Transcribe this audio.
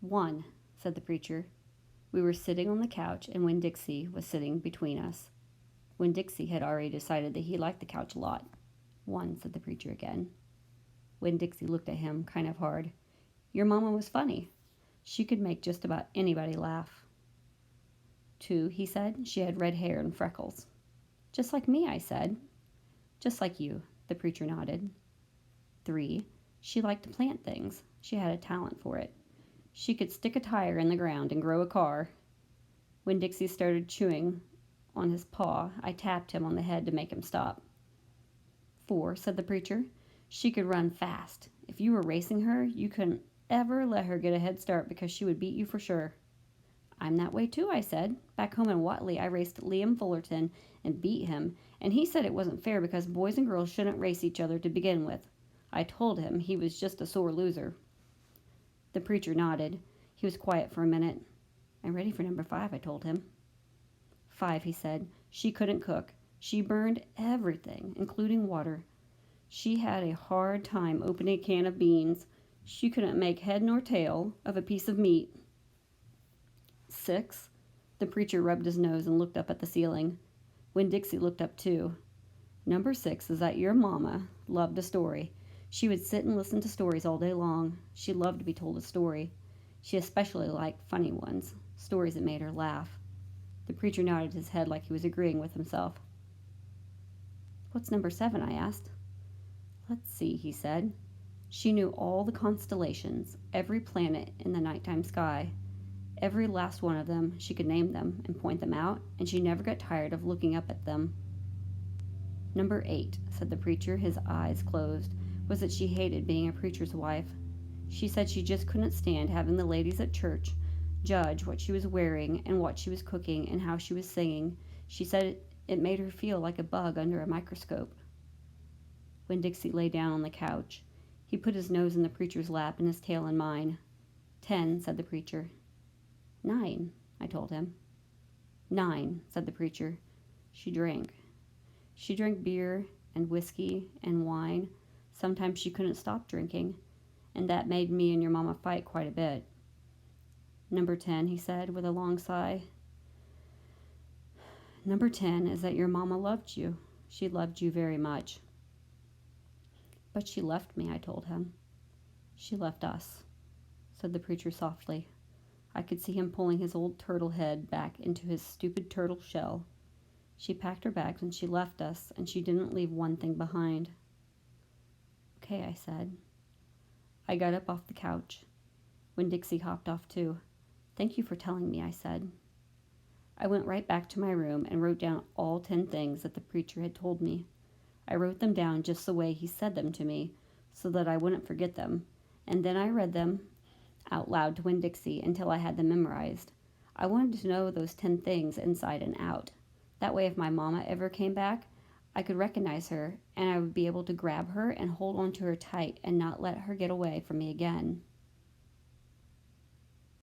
1, said the preacher. We were sitting on the couch, and Winn-Dixie was sitting between us. Winn-Dixie had already decided that he liked the couch a lot. 1, said the preacher again. Winn-Dixie looked at him kind of hard. Your mama was funny. She could make just about anybody laugh. 2, he said. She had red hair and freckles. Just like me, I said. Just like you, the preacher nodded. 3, she liked to plant things. She had a talent for it. She could stick a tire in the ground and grow a car. When Dixie started chewing on his paw, I tapped him on the head to make him stop. 4, said the preacher. She could run fast. If you were racing her, you couldn't ever let her get a head start because she would beat you for sure. I'm that way too, I said. Back home in Watley, I raced Liam Fullerton and beat him, and he said it wasn't fair because boys and girls shouldn't race each other to begin with. I told him he was just a sore loser. The preacher nodded. He was quiet for a minute. I'm ready for number 5, I told him. 5, he said. She couldn't cook. She burned everything, including water. She had a hard time opening a can of beans. She couldn't make head nor tail of a piece of meat. 6, the preacher rubbed his nose and looked up at the ceiling. Winn-Dixie looked up too. Number 6 is that your mama loved a story. She would sit and listen to stories all day long. She loved to be told a story. She especially liked funny ones, stories that made her laugh. The preacher nodded his head like he was agreeing with himself. What's number 7, I asked. Let's see, he said. She knew all the constellations, every planet in the nighttime sky. Every last one of them, she could name them and point them out, and she never got tired of looking up at them. Number 8, said the preacher, his eyes closed, was that she hated being a preacher's wife. She said she just couldn't stand having the ladies at church judge what she was wearing and what she was cooking and how she was singing. She said it made her feel like a bug under a microscope. Winn-Dixie lay down on the couch. He put his nose in the preacher's lap and his tail in mine. 10, said the preacher. 9, I told him. 9, said the preacher. She drank. She drank beer and whiskey and wine. Sometimes she couldn't stop drinking, and that made me and your mama fight quite a bit. Number 10, he said with a long sigh. Number 10 is that your mama loved you. She loved you very much. But she left me, I told him. She left us, said the preacher softly. I could see him pulling his old turtle head back into his stupid turtle shell. She packed her bags and she left us, and she didn't leave one thing behind. Okay, I said. I got up off the couch. Winn-Dixie hopped off too. Thank you for telling me, I said. I went right back to my room and wrote down all 10 things that the preacher had told me. I wrote them down just the way he said them to me, so that I wouldn't forget them, and then I read them out loud to Winn-Dixie until I had them memorized. I wanted to know those 10 things inside and out. That way, if my mama ever came back, I could recognize her, and I would be able to grab her and hold on to her tight and not let her get away from me again.